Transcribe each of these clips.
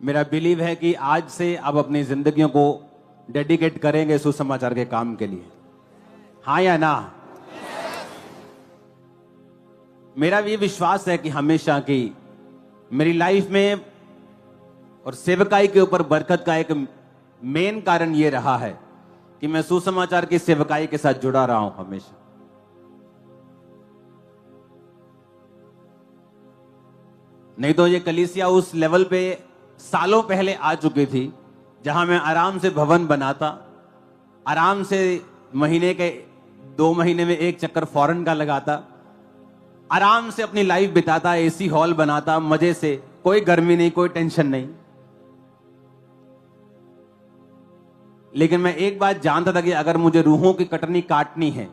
मेरा बिलीव है कि आज से आप अपनी जिंदगियों को डेडिकेट करेंगे सुसमाचार के काम के लिए, हाँ या ना? मेरा ये विश्वास है कि हमेशा की मेरी लाइफ में और सेवकाई के ऊपर बरकत का एक मेन कारण ये रहा है कि मैं सुसमाचार की सेवकाई के साथ जुड़ा रहा हूं हमेशा। नहीं तो ये कलीसिया उस लेवल पे सालों पहले आ चुकी थी जहां मैं आराम से भवन बनाता, आराम से महीने के 2 महीने में एक चक्कर फॉरेन का लगाता, आराम से अपनी लाइफ बिताता, एसी हॉल बनाता, मजे से, कोई गर्मी नहीं, कोई टेंशन नहीं। लेकिन मैं एक बात जानता था कि अगर मुझे रूहों की कटनी काटनी है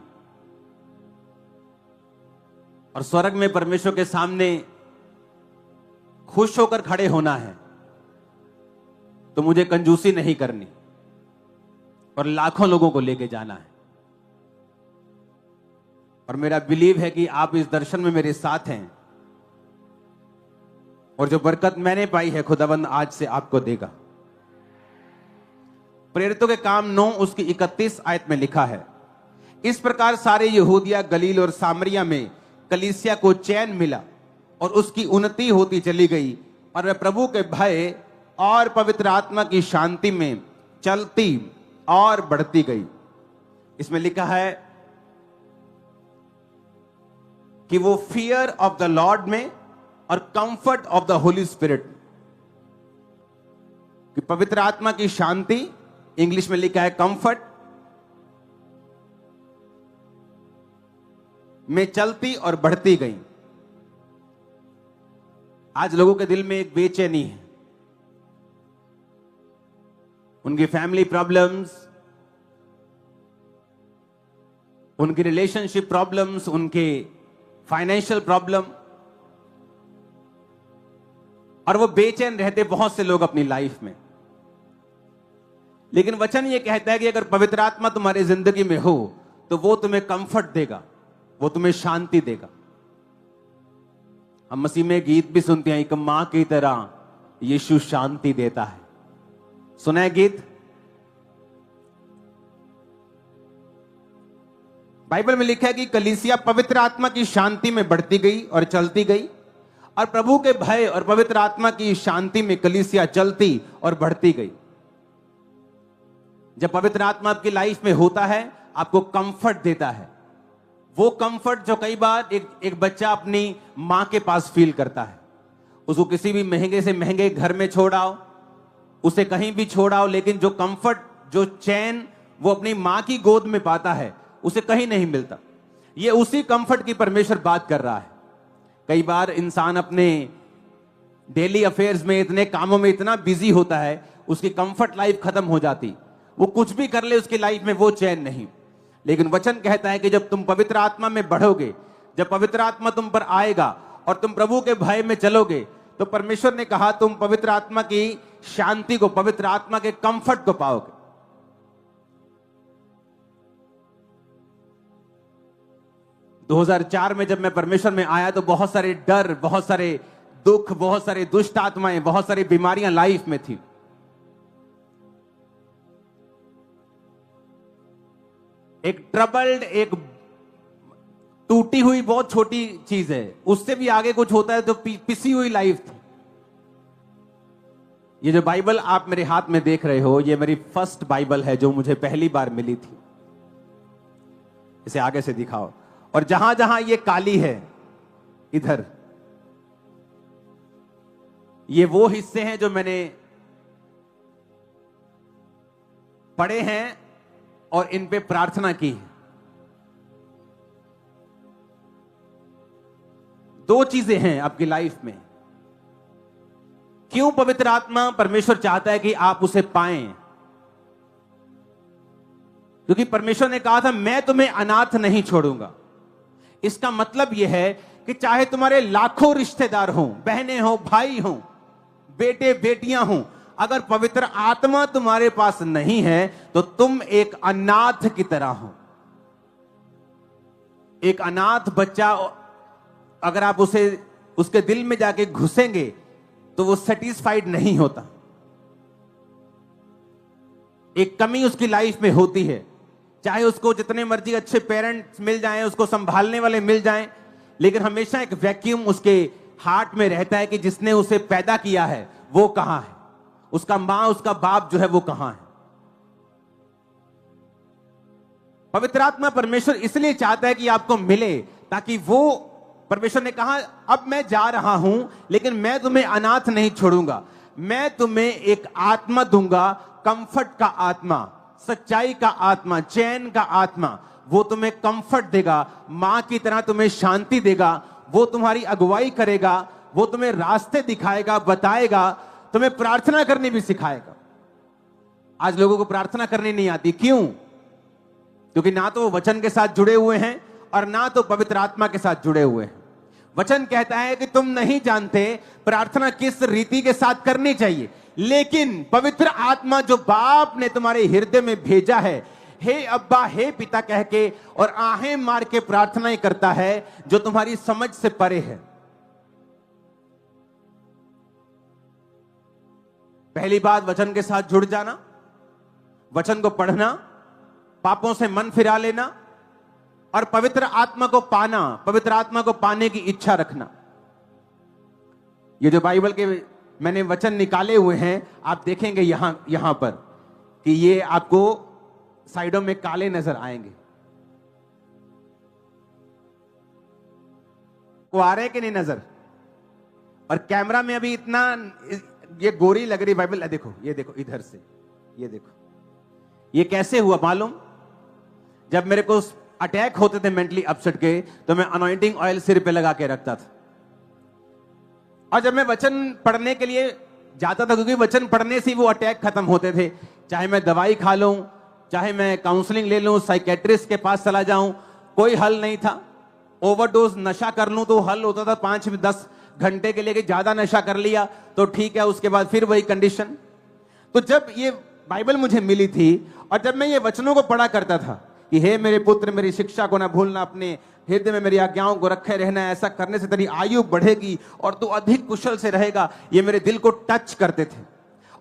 और स्वर्ग में परमेश्वर के सामने खुश होकर खड़े होना है तो मुझे कंजूसी नहीं करनी और लाखों लोगों को लेके जाना है। और मेरा बिलीव है कि आप इस दर्शन में मेरे साथ हैं और जो बरकत मैंने पाई है खुदाबंद आज से आपको देगा। प्रेरितों के काम 9 उसकी 31 आयत में लिखा है, इस प्रकार सारे यहूदिया, गलील और सामरिया में कलीसिया को चैन मिला और उसकी उन्नति होती चली गई और वह प्रभु के भय और पवित्र आत्मा की शांति में चलती और बढ़ती गई। इसमें लिखा है कि वो फियर ऑफ द लॉर्ड में और comfort of the Holi spirit, कि पवित्र आत्मा की शांति, इंग्लिश में लिखा है कंफर्ट, में चलती और बढ़ती गई। आज लोगों के दिल में एक बेचैनी है, उनकी फैमिली प्रॉब्लम्स, उनकी रिलेशनशिप प्रॉब्लम्स, उनके फाइनेंशियल प्रॉब्लम, और वो बेचैन रहते बहुत से लोग अपनी लाइफ में। लेकिन वचन ये कहता है कि अगर पवित्र आत्मा तुम्हारी जिंदगी में हो तो वो तुम्हें कंफर्ट देगा, वो तुम्हें शांति देगा। हम मसीह में गीत भी सुनते हैं, एक मां की तरह यीशु शांति देता है। सुना है गीत? बाइबल में लिखा है कि कलीसिया पवित्र आत्मा की शांति में बढ़ती गई और चलती गई, और प्रभु के भय और पवित्र आत्मा की शांति में कलीसिया चलती और बढ़ती गई। जब पवित्र आत्मा आपकी लाइफ में होता है, आपको कंफर्ट देता है, वो कंफर्ट जो कई बार एक बच्चा अपनी मां के पास फील करता है। उसको किसी भी महंगे से महंगे घर में छोड़ाओ, उसे कहीं भी छोड़ाओ, लेकिन जो कंफर्ट, जो चैन वो अपनी मां की गोद में पाता है, उसे कहीं नहीं मिलता। ये उसी कंफर्ट की परमेश्वर बात कर रहा है। कई बार इंसान अपने डेली अफेयर्स में, इतने कामों में इतना बिजी होता है, उसकी कंफर्ट लाइफ खत्म हो जाती, वो कुछ भी कर ले उसकी लाइफ में वो चैन नहीं। लेकिन वचन कहता है कि जब तुम पवित्र आत्मा में बढ़ोगे, जब पवित्र आत्मा तुम पर आएगा और तुम प्रभु के भय में चलोगे, तो परमेश्वर ने कहा तुम पवित्र आत्मा की शांति को, पवित्र आत्मा के कंफर्ट को पाओगे। दो 2004 में जब मैं परमेश्वर में आया तो बहुत सारे डर, बहुत सारे दुख, बहुत सारे दुष्ट आत्माएं, बहुत सारी बीमारियां लाइफ में थी। एक ट्रबल्ड, एक टूटी हुई बहुत छोटी चीज है, उससे भी आगे कुछ होता है तो पिसी हुई लाइफ थी। ये जो बाइबल आप मेरे हाथ में देख रहे हो, ये मेरी फर्स्ट बाइबल है जो मुझे पहली बार मिली थी। इसे आगे से दिखाओ। और जहां जहां ये काली है, इधर ये वो हिस्से हैं जो मैंने पढ़े हैं और इन पे प्रार्थना की है। 2 चीजें हैं आपकी लाइफ में। क्यों पवित्र आत्मा परमेश्वर चाहता है कि आप उसे पाएं? क्योंकि परमेश्वर ने कहा था मैं तुम्हें अनाथ नहीं छोड़ूंगा। इसका मतलब यह है कि चाहे तुम्हारे लाखों रिश्तेदार हों, बहनें हों, भाई हों, बेटे बेटियां हों, अगर पवित्र आत्मा तुम्हारे पास नहीं है तो तुम एक अनाथ की तरह हो। एक अनाथ बच्चा, अगर आप उसे उसके दिल में जाके घुसेंगे तो वो सेटिस्फाइड नहीं होता। एक कमी उसकी लाइफ में होती है, चाहे उसको जितने मर्जी अच्छे पेरेंट्स मिल जाएं, उसको संभालने वाले मिल जाएं, लेकिन हमेशा एक वैक्यूम उसके हार्ट में रहता है कि जिसने उसे पैदा किया है वो कहां है, उसका मां उसका बाप जो है वो कहां है। पवित्र आत्मा परमेश्वर इसलिए चाहता है कि आपको मिले, ताकि वो, परमेश्वर ने कहा अब मैं जा रहा हूं लेकिन मैं तुम्हें अनाथ नहीं छोड़ूंगा, मैं तुम्हें एक आत्मा दूंगा, कंफर्ट का आत्मा, सच्चाई का आत्मा, चैन का आत्मा। वो तुम्हें कंफर्ट देगा, मां की तरह तुम्हें शांति देगा, वो तुम्हारी अगुवाई करेगा, वो तुम्हें रास्ते दिखाएगा, बताएगा, तुम्हें प्रार्थना करनी भी सिखाएगा। आज लोगों को प्रार्थना करनी नहीं आती, क्यों? क्योंकि ना तो वो वचन के साथ जुड़े हुए हैं और ना तो पवित्र आत्मा के साथ जुड़े हुए हैं। वचन कहता है कि तुम नहीं जानते प्रार्थना किस रीति के साथ करनी चाहिए, लेकिन पवित्र आत्मा जो बाप ने तुम्हारे हृदय में भेजा है, हे अब्बा, हे पिता कह के और आहें मार के प्रार्थनाएं करता है जो तुम्हारी समझ से परे है। पहली बात, वचन के साथ जुड़ जाना, वचन को पढ़ना, पापों से मन फिरा लेना और पवित्र आत्मा को पाना, पवित्र आत्मा को पाने की इच्छा रखना। ये जो बाइबल के मैंने वचन निकाले हुए हैं, आप देखेंगे यहां पर कि ये आपको साइडों में काले नजर आएंगे। को आ रहे कि नहीं नजर? और कैमरा में अभी इतना ये गोरी लग रही बाइबल, देखो, ये देखो इधर से, ये देखो, ये कैसे हुआ मालूम? जब मेरे को अटैक होते थे मेंटली अपसेट के, तो मैं अनॉइंटिंग ऑयल सिर पे लगा के रखता था, और जब मैं वचन पढ़ने के लिए जाता था, क्योंकि वचन पढ़ने से वो अटैक खत्म होते थे, चाहे मैं दवाई खा लूं, चाहे मैं काउंसलिंग ले लूं, साइकेट्रिस्ट के पास चला जाऊं, कोई हल नहीं था। ओवरडोज नशा कर लूं तो हल होता था 5-10 घंटे के लिए, ज्यादा नशा कर लिया तो ठीक है, उसके बाद फिर वही कंडीशन। तो जब ये बाइबल मुझे मिली थी और जब मैं ये वचनों को पढ़ा करता था कि हे मेरे पुत्र, मेरी शिक्षा को ना भूलना, अपने हृदय में मेरी आज्ञाओं को रखे रहना, ऐसा करने से तेरी आयु बढ़ेगी और तू अधिक कुशल से रहेगा, ये मेरे दिल को टच करते थे।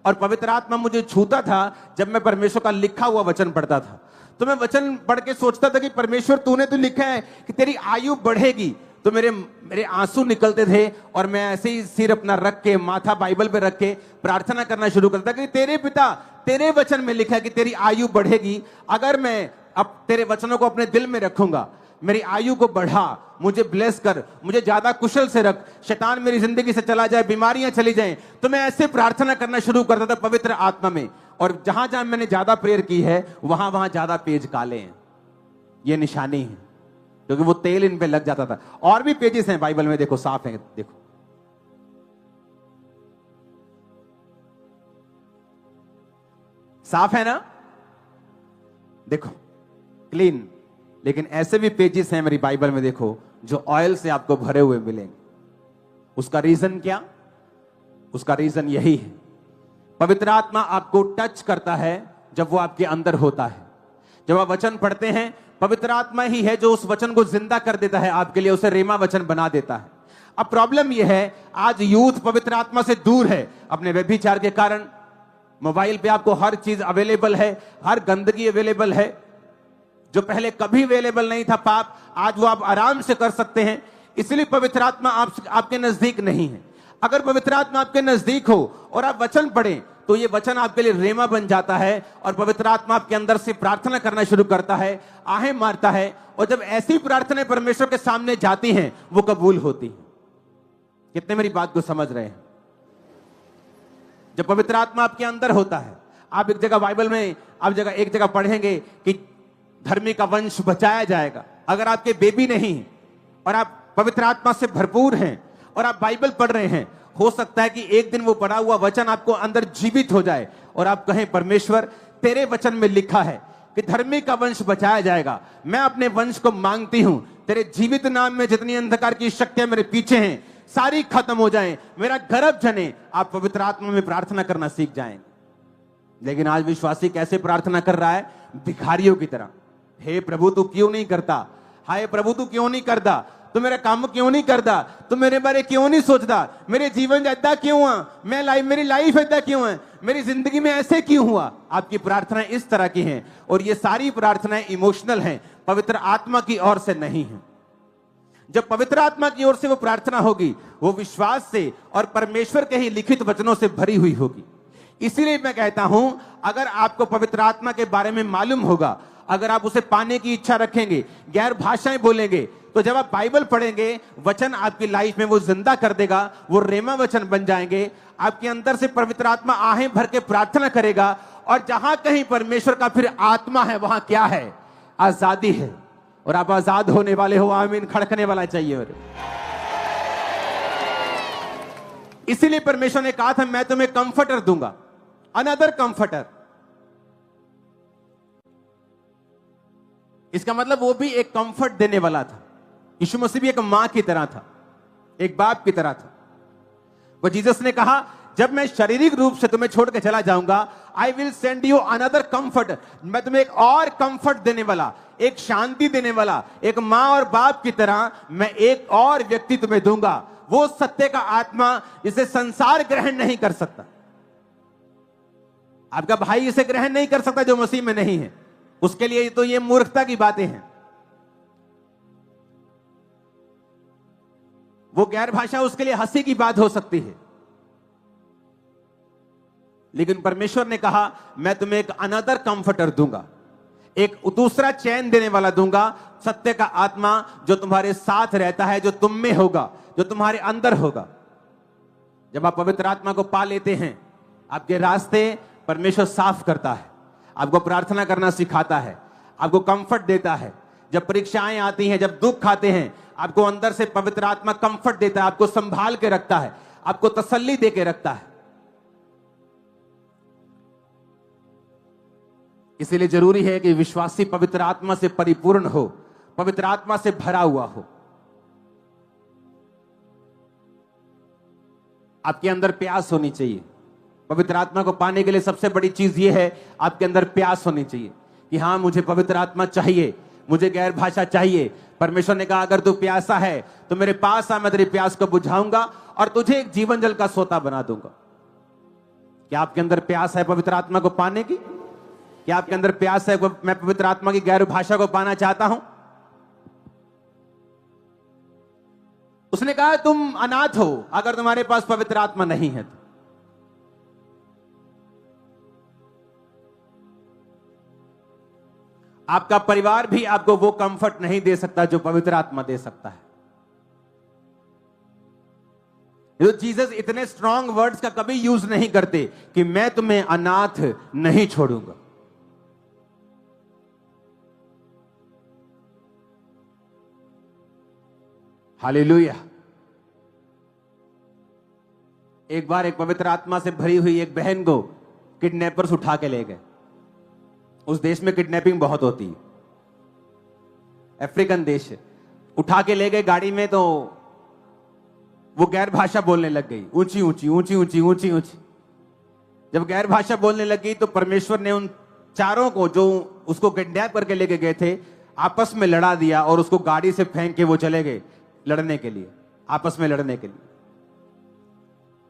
और पवित्र आत्मा मुझे छूता था जब मैं परमेश्वर का लिखा हुआ वचन पढ़ता था। तो मैं वचन पढ़ के सोचता था कि परमेश्वर तूने तो लिखा है कि तेरी आयु बढ़ेगी, तो मेरे आंसू निकलते थे और मैं ऐसे ही सिर अपना रख के, माथा बाइबल पे रख के प्रार्थना करना शुरू करता कि तेरे पिता, तेरे वचन में लिखा है कि तेरी आयु बढ़ेगी, अगर मैं अब तेरे वचनों को अपने दिल में रखूंगा, मेरी आयु को बढ़ा, मुझे ब्लेस कर, मुझे ज्यादा कुशल से रख, शैतान मेरी जिंदगी से चला जाए, बीमारियां चली जाएं। तो मैं ऐसे प्रार्थना करना शुरू करता था पवित्र आत्मा में, और जहां जहां मैंने ज्यादा प्रेयर की है वहां वहां ज्यादा पेज काले हैं। ये निशानी है, क्योंकि वो तेल इन पे लग जाता था। और भी पेजेस हैं बाइबल में, देखो साफ है, देखो साफ है ना, देखो क्लीन। लेकिन ऐसे भी पेजेस हैं मेरी बाइबल में, देखो, जो ऑयल से आपको भरे हुए मिलेंगे। उसका रीजन क्या? उसका रीजन यही है, पवित्र आत्मा आपको टच करता है जब वो आपके अंदर होता है। जब आप वचन पढ़ते हैं, पवित्र आत्मा ही है जो उस वचन को जिंदा कर देता है आपके लिए, उसे रेमा वचन बना देता है। अब प्रॉब्लम यह है, आज यूथ पवित्र आत्मा से दूर है अपने व्यभिचार के कारण। मोबाइल पे आपको हर चीज अवेलेबल है, हर गंदगी अवेलेबल है, जो पहले कभी अवेलेबल नहीं था पाप, आज वो आप आराम से कर सकते हैं। इसलिए पवित्र आत्मा आपके नजदीक नहीं है। अगर पवित्र आत्मा आपके नजदीक हो और आप वचन पढ़ें, तो ये वचन आपके लिए रेमा बन जाता है और पवित्र आत्मा आपके अंदर से प्रार्थना करना शुरू करता है, आहें मारता है, और जब ऐसी प्रार्थनाएं परमेश्वर के सामने जाती हैं, वो कबूल होती हैं। कितने मेरी बात को समझ रहे हैं? जब पवित्र आत्मा आपके अंदर होता है, आप एक जगह बाइबल में, आप एक जगह पढ़ेंगे कि धर्मी का वंश बचाया जाएगा। अगर आपके बेबी नहीं और आप पवित्र आत्मा से भरपूर हैं और आप बाइबल पढ़ रहे हैं, हो सकता है कि एक दिन वो पढ़ा हुआ वचन आपको अंदर जीवित हो जाए और आप कहें, परमेश्वर तेरे वचन में लिखा है कि धर्मी का वंश बचाया जाएगा, मैं अपने वंश को मांगती हूं, तेरे जीवित नाम में जितनी अंधकार की शक्तियां मेरे पीछे हैं सारी खत्म हो जाएं, मेरा गर्भ जने। आप पवित्र आत्मा में प्रार्थना करना सीख जाएंगे। लेकिन आज विश्वासी कैसे प्रार्थना कर रहा है? भिखारियों की तरह। हे प्रभु तू क्यों नहीं करता, हाय प्रभु तू क्यों नहीं करता। तो तू मेरा काम क्यों नहीं करता, तू मेरे बारे क्यों नहीं सोचता, मेरे जीवन ऐसा क्यों हुआ, मेरी लाइफ ऐसा क्यों है, मेरी जिंदगी में ऐसे क्यों हुआ। आपकी प्रार्थनाएं इस तरह की हैं और ये सारी प्रार्थनाएं इमोशनल हैं, पवित्र आत्मा की ओर से नहीं है। जब पवित्र आत्मा की ओर से वो प्रार्थना होगी वो विश्वास से और परमेश्वर के ही लिखित वचनों से भरी हुई होगी। इसीलिए मैं कहता हूं, अगर आपको पवित्र आत्मा के बारे में मालूम होगा, अगर आप उसे पाने की इच्छा रखेंगे, गैर भाषाएं बोलेंगे, तो जब आप बाइबल पढ़ेंगे, वचन आपकी लाइफ में वो जिंदा कर देगा, वो रेमा वचन बन जाएंगे। आपके अंदर से पवित्र आत्मा आहें भर के प्रार्थना करेगा और जहां कहीं परमेश्वर का फिर आत्मा है वहां क्या है, आजादी है। और आप आजाद होने वाले हो। आमीन। खड़कने वाला चाहिए। और इसीलिए परमेश्वर ने कहा था, मैं तुम्हें कंफर्टर दूंगा, अनदर कंफर्टर। इसका मतलब वो भी एक कंफर्ट देने वाला था। यीशु मसीह भी एक मां की तरह था, एक बाप की तरह था। वो जीसस ने कहा, जब मैं शारीरिक रूप से तुम्हें छोड़ के चला जाऊंगा, I will send you another comfort. मैं तुम्हें एक और कंफर्ट देने वाला, एक शांति देने वाला, एक मां और बाप की तरह मैं एक और व्यक्ति तुम्हें दूंगा, वो सत्य का आत्मा जिसे संसार ग्रहण नहीं कर सकता। आपका भाई इसे ग्रहण नहीं कर सकता जो मसीह में नहीं है। उसके लिए तो ये मूर्खता की बातें हैं। वो गैर भाषा उसके लिए हंसी की बात हो सकती है, लेकिन परमेश्वर ने कहा, मैं तुम्हें एक अनदर कंफर्टर दूंगा, एक दूसरा चैन देने वाला दूंगा, सत्य का आत्मा जो तुम्हारे साथ रहता है, जो तुम में होगा, जो तुम्हारे अंदर होगा। जब आप पवित्र आत्मा को पा लेते हैं, आपके रास्ते परमेश्वर साफ करता है, आपको प्रार्थना करना सिखाता है, आपको कंफर्ट देता है। जब परीक्षाएं आती हैं, जब दुख आते हैं, आपको अंदर से पवित्र आत्मा कंफर्ट देता है, आपको संभाल के रखता है, आपको तसल्ली दे के रखता है। इसीलिए जरूरी है कि विश्वासी पवित्र आत्मा से परिपूर्ण हो, पवित्र आत्मा से भरा हुआ हो। आपके अंदर प्यास होनी चाहिए। पवित्र आत्मा को पाने के लिए सबसे बड़ी चीज यह है, आपके अंदर प्यास होनी चाहिए कि हां, मुझे पवित्र आत्मा चाहिए, मुझे गैर भाषा चाहिए। परमेश्वर ने कहा, अगर तू प्यासा है तो मेरे पास आ, मैं तेरी प्यास को बुझाऊंगा और तुझे एक जीवन जल का सोता बना दूंगा। क्या आपके अंदर प्यास है पवित्र आत्मा को पाने की? क्या आपके अंदर प्यास है, मैं पवित्र आत्मा की गैर भाषा को पाना चाहता हूं? उसने कहा, तुम अनाथ हो अगर तुम्हारे पास पवित्र आत्मा नहीं है तो। आपका परिवार भी आपको वो कंफर्ट नहीं दे सकता जो पवित्र आत्मा दे सकता है। जो जीसस इतने स्ट्रॉन्ग वर्ड्स का कभी यूज नहीं करते कि मैं तुम्हें अनाथ नहीं छोड़ूंगा। हालेलुया। एक बार एक पवित्र आत्मा से भरी हुई एक बहन को किडनैपर्स उठा के ले गए। उस देश में किडनैपिंग बहुत होती है, अफ्रीकन देश है। उठा के ले गए गाड़ी में, तो वो गैर भाषा बोलने लग गई, ऊंची ऊंची ऊंची ऊंची ऊंची ऊंची। जब गैर भाषा बोलने लग गई तो परमेश्वर ने उन चारों को जो उसको किडनैप करके लेके गए थे आपस में लड़ा दिया और उसको गाड़ी से फेंक के वो चले गए लड़ने के लिए, आपस में लड़ने के लिए।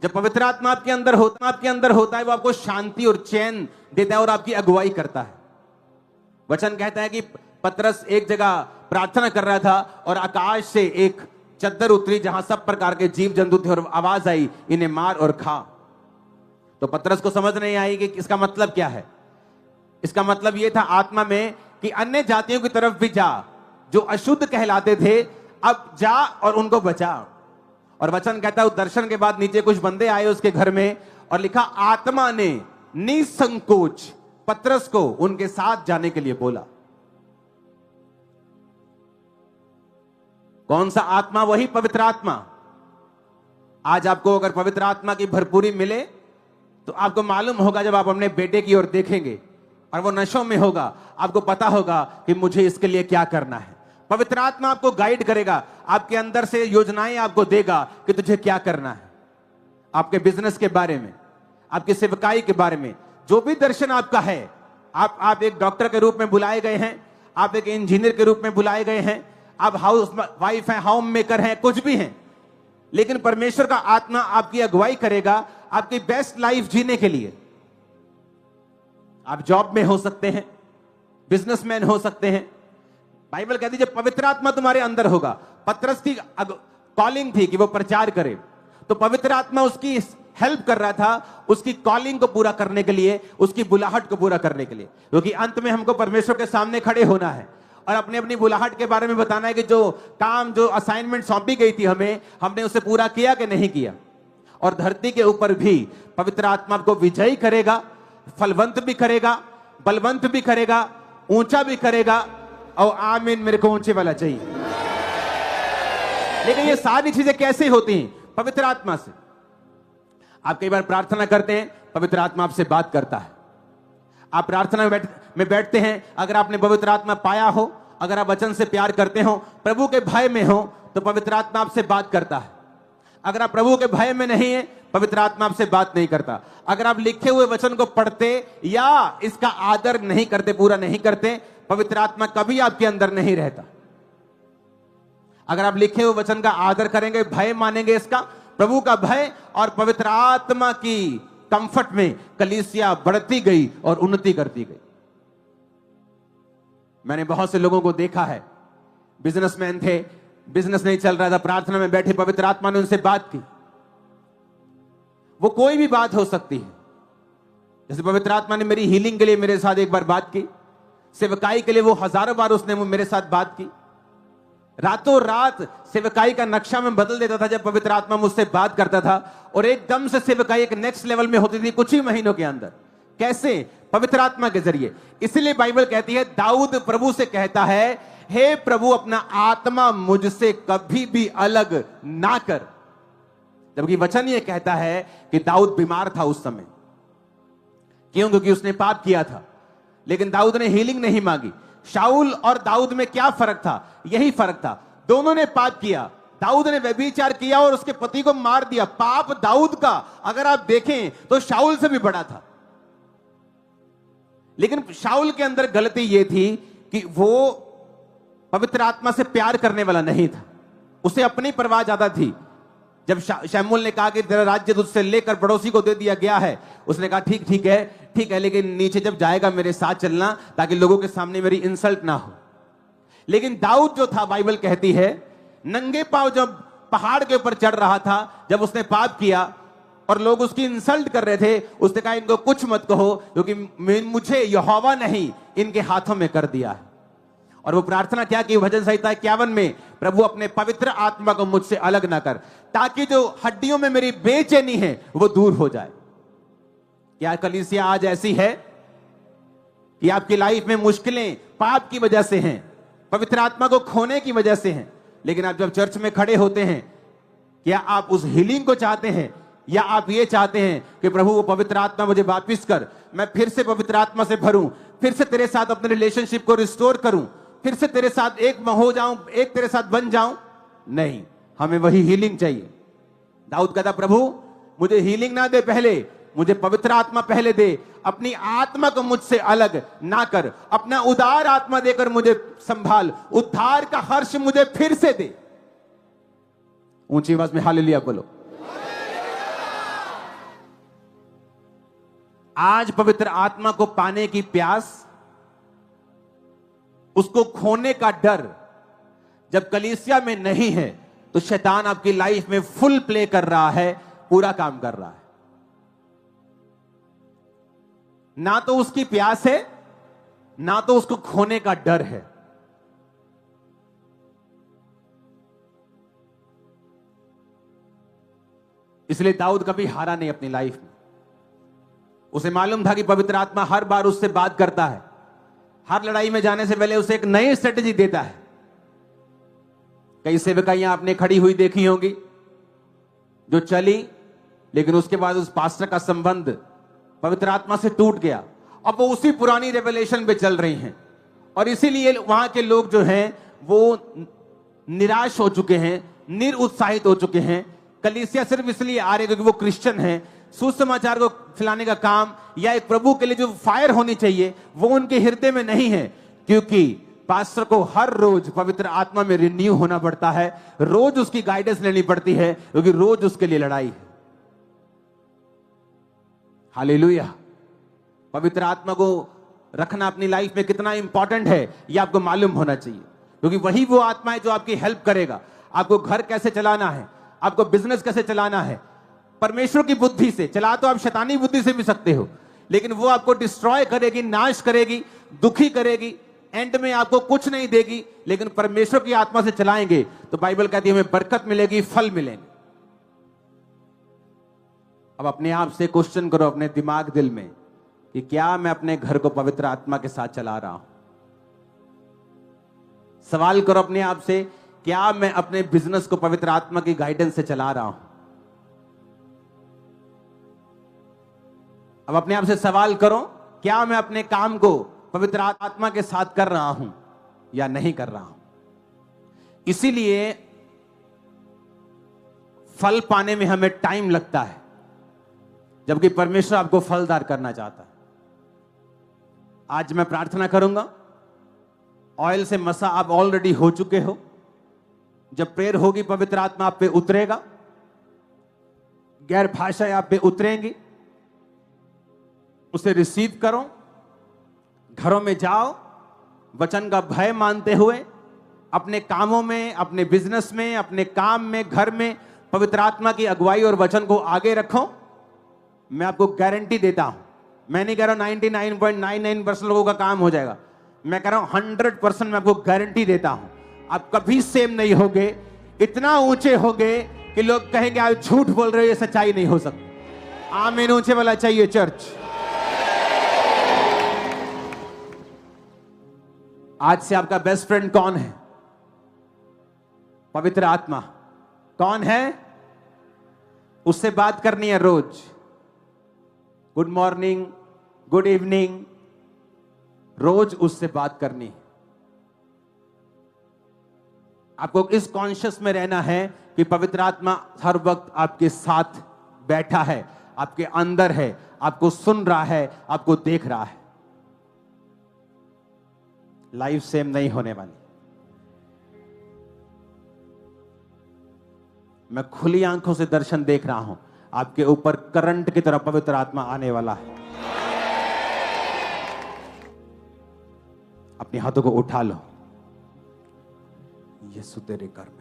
जब पवित्र आत्मा आपके अंदर होता है, वो आपको शांति और चैन देता है और आपकी अगुवाई करता है। वचन कहता है कि पतरस एक जगह प्रार्थना कर रहा था और आकाश से एक चद्दर उतरी जहां सब प्रकार के जीव जंतु थे और आवाज आई, इन्हें मार और खा। तो पतरस को समझ नहीं आई कि इसका मतलब क्या है। इसका मतलब यह था आत्मा में कि अन्य जातियों की तरफ भी जा, जो अशुद्ध कहलाते थे, अब जा और उनको बचा। और वचन कहता है दर्शन के बाद नीचे कुछ बंदे आए उसके घर में और लिखा, आत्मा ने निसंकोच पतरस को उनके साथ जाने के लिए बोला। कौन सा आत्मा? वही पवित्र आत्मा। आज आपको अगर पवित्र आत्मा की भरपूरी मिले तो आपको मालूम होगा, जब आप अपने बेटे की ओर देखेंगे और वो नशों में होगा, आपको पता होगा कि मुझे इसके लिए क्या करना है। पवित्र आत्मा आपको गाइड करेगा, आपके अंदर से योजनाएं आपको देगा कि तुझे क्या करना है। आपके बिजनेस के बारे में, आपकी सेवकाई के बारे में, जो भी दर्शन आपका है। आप एक डॉक्टर के रूप में बुलाए गए हैं, आप एक इंजीनियर के रूप में बुलाए गए हैं, आप हाउस वाइफ हैं, होम मेकर हैं, कुछ भी हैं, लेकिन परमेश्वर का आत्मा आपकी अगुवाई करेगा आपकी बेस्ट लाइफ जीने के लिए। आप जॉब में हो सकते हैं, बिजनेसमैन हो सकते हैं। बाइबल कहती है जब पवित्र आत्मा तुम्हारे अंदर होगा, पतरस की कॉलिंग थी कि वो प्रचार करे, तो पवित्र आत्मा उसकी हेल्प कर रहा था उसकी कॉलिंग को पूरा करने के लिए, उसकी बुलाहट को पूरा करने के लिए, क्योंकि अंत में हमको परमेश्वर के सामने खड़े होना है और अपनी अपनी बुलाहट के बारे में बताना है कि जो काम, जो असाइनमेंट सौंपी गई थी हमें, हमने उसे पूरा किया कि नहीं किया। और धरती के ऊपर भी पवित्र आत्मा को विजयी करेगा, फलवंत भी करेगा, बलवंत भी करेगा, ऊंचा भी करेगा। और आमीन, मेरे को ऊंचे वाला चाहिए। लेकिन ये सारी चीजें कैसे होती हैं? पवित्र आत्मा से। आप कई बार प्रार्थना करते हैं, पवित्र आत्मा आपसे बात करता है। आप प्रार्थना में बैठते हैं, अगर आपने पवित्र आत्मा पाया हो, अगर आप वचन से प्यार करते हो, प्रभु के भय में हो, तो पवित्र आत्मा आपसे बात करता है। अगर आप प्रभु के भय में नहीं है, पवित्र आत्मा आपसे बात नहीं करता। अगर आप लिखे हुए वचन को पढ़ते या इसका आदर नहीं करते, पूरा नहीं करते, पवित्र आत्मा कभी आपके अंदर नहीं रहता। अगर आप लिखे हुए वचन का आदर करेंगे, भय मानेंगे, इसका प्रभु का भय और पवित्र आत्मा की कंफर्ट में कलीसिया बढ़ती गई और उन्नति करती गई। मैंने बहुत से लोगों को देखा है, बिजनेसमैन थे, बिजनेस नहीं चल रहा था, प्रार्थना में बैठे, पवित्र आत्मा ने उनसे बात की। वो कोई भी बात हो सकती है। जैसे पवित्र आत्मा ने मेरी हीलिंग के लिए मेरे साथ एक बार बात की, सेवकाई के लिए वो हजारों बार उसने मेरे साथ बात की। रातों रात सेवकाई का नक्शा में बदल देता था जब पवित्र आत्मा मुझसे बात करता था, और एकदम से सेवकाई एक नेक्स्ट लेवल में होती थी कुछ ही महीनों के अंदर। कैसे? पवित्र आत्मा के जरिए। इसलिए बाइबल कहती है, दाऊद प्रभु से कहता है, हे प्रभु अपना आत्मा मुझसे कभी भी अलग ना कर। जबकि वचन ये कहता है कि दाऊद बीमार था उस समय। क्यों? क्योंकि उसने पाप किया था। लेकिन दाऊद ने हीलिंग नहीं मांगी। शाऊल और दाऊद में क्या फर्क था? यही फर्क था, दोनों ने पाप किया। दाऊद ने व्यभिचार किया और उसके पति को मार दिया। पाप दाऊद का अगर आप देखें तो शाऊल से भी बड़ा था। लेकिन शाऊल के अंदर गलती यह थी कि वो पवित्र आत्मा से प्यार करने वाला नहीं था, उसे अपनी परवाह ज्यादा थी। जब शमूएल ने कहा कि तेरा राज्य तुझसे लेकर पड़ोसी को दे दिया गया है, उसने कहा ठीक है, लेकिन नीचे जब जाएगा मेरे साथ चलना, ताकि लोगों के सामने मेरी इंसल्ट ना हो। लेकिन दाऊद जो था, बाइबल कहती है, नंगे पांव जब पहाड़ के ऊपर चढ़ रहा था, जब उसने पाप किया और लोग उसकी इंसल्ट कर रहे थे, उसने कहा इनको कुछ मत कहो, क्योंकि मुझे यहोवा नहीं इनके हाथों में कर दिया है। और वो प्रार्थना क्या की? भजन संहिता 51 में, प्रभु अपने पवित्र आत्मा को मुझसे अलग ना कर, ताकि जो हड्डियों में मेरी बेचैनी है वो दूर हो जाए। क्या कलीसिया आज ऐसी है कि आपकी लाइफ में मुश्किलें पाप की वजह से हैं, पवित्र आत्मा को खोने की वजह से हैं, लेकिन आप जब चर्च में खड़े होते हैं, क्या आप उस हीलिंग को चाहते हैं, या आप ये चाहते हैं कि प्रभु वो पवित्र आत्मा मुझे वापस कर, मैं फिर से पवित्र आत्मा से भरूं, फिर से तेरे साथ अपने रिलेशनशिप को रिस्टोर करूं, फिर से तेरे साथ एक हो जाऊं, एक तेरे साथ बन जाऊं? नहीं, हमें वही हीलिंग चाहिए। दाऊद कहता, प्रभु मुझे हीलिंग ना दे, पहले मुझे पवित्र आत्मा पहले दे, अपनी आत्मा को मुझसे अलग ना कर, अपना उदार आत्मा देकर मुझे संभाल, उद्धार का हर्ष मुझे फिर से दे। ऊंची आवाज में हालेलुया बोलो। आज पवित्र आत्मा को पाने की प्यास, उसको खोने का डर जब कलीसिया में नहीं है, तो शैतान आपकी लाइफ में फुल प्ले कर रहा है, पूरा काम कर रहा है। ना तो उसकी प्यास है, ना तो उसको खोने का डर है। इसलिए दाऊद कभी हारा नहीं अपनी लाइफ में। उसे मालूम था कि पवित्र आत्मा हर बार उससे बात करता है, हर लड़ाई में जाने से पहले उसे एक नई स्ट्रेटेजी देता है। कई सेवकाइयां आपने खड़ी हुई देखी होंगी जो चली, लेकिन उसके बाद उस पास्टर का संबंध पवित्र आत्मा से टूट गया। अब वो उसी पुरानी रेवलेशन पे चल रही हैं, और इसीलिए वहां के लोग जो हैं वो निराश हो चुके हैं, निरुत्साहित हो चुके हैं। कलीसिया सिर्फ इसलिए आ रहे क्योंकि वो क्रिश्चियन हैं, सुसमाचार को फैलाने का काम या एक प्रभु के लिए जो फायर होनी चाहिए वो उनके हृदय में नहीं है, क्योंकि पास्टर को हर रोज पवित्र आत्मा में रिन्यू होना पड़ता है, रोज उसकी गाइडेंस लेनी पड़ती है, क्योंकि रोज उसके लिए लड़ाई है। हालेलुया। पवित्र आत्मा को रखना अपनी लाइफ में कितना इंपॉर्टेंट है यह आपको मालूम होना चाहिए, क्योंकि वही वो आत्मा है जो आपकी हेल्प करेगा। आपको घर कैसे चलाना है, आपको बिजनेस कैसे चलाना है, परमेश्वर की बुद्धि से चला तो आप शैतानी बुद्धि से भी सकते हो, लेकिन वो आपको डिस्ट्रॉय करेगी, नाश करेगी, दुखी करेगी, एंड में आपको कुछ नहीं देगी। लेकिन परमेश्वर की आत्मा से चलाएंगे तो बाइबल कहती है हमें बरकत मिलेगी, फल मिलेंगे। अब अपने आप से क्वेश्चन करो, अपने दिमाग दिल में, कि क्या मैं अपने घर को पवित्र आत्मा के साथ चला रहा हूं? सवाल करो अपने आप से, क्या मैं अपने बिजनेस को पवित्र आत्मा की गाइडेंस से चला रहा हूं? अब अपने आप से सवाल करो, क्या मैं अपने काम को पवित्र आत्मा के साथ कर रहा हूं या नहीं कर रहा हूं? इसीलिए फल पाने में हमें टाइम लगता है, जबकि परमेश्वर आपको फलदार करना चाहता है। आज मैं प्रार्थना करूंगा, ऑयल से मसा आप ऑलरेडी हो चुके हो। जब प्रेयर होगी पवित्र आत्मा आप पे उतरेगा, गैर भाषाएं आप पे उतरेंगी, उसे रिसीव करो, घरों में जाओ, वचन का भय मानते हुए अपने कामों में, अपने बिजनेस में, अपने काम में, घर में पवित्र आत्मा की अगुवाई और वचन को आगे रखो। मैं आपको गारंटी देता हूं, मैं नहीं कह रहा हूं 99.99% लोगों का काम हो जाएगा, मैं कह रहा हूं 100% मैं आपको गारंटी देता हूं, आप कभी सेम नहीं होगे, इतना ऊंचे होगे कि लोग कहेंगे आप झूठ बोल रहे हो, ये सच्चाई नहीं हो सकती। आमीन ऊंचे वाला चाहिए चर्च। आज से आपका बेस्ट फ्रेंड कौन है? पवित्र आत्मा। कौन है? उससे बात करनी है रोज। गुड मॉर्निंग, गुड इवनिंग, रोज उससे बात करनी है। आपको इस कॉन्शियस में रहना है कि पवित्र आत्मा हर वक्त आपके साथ बैठा है, आपके अंदर है, आपको सुन रहा है, आपको देख रहा है। लाइफ सेम नहीं होने वाली। मैं खुली आंखों से दर्शन देख रहा हूं, आपके ऊपर करंट की तरह पवित्र आत्मा आने वाला है। अपने हाथों को उठा लो। यीशु तेरे कर्म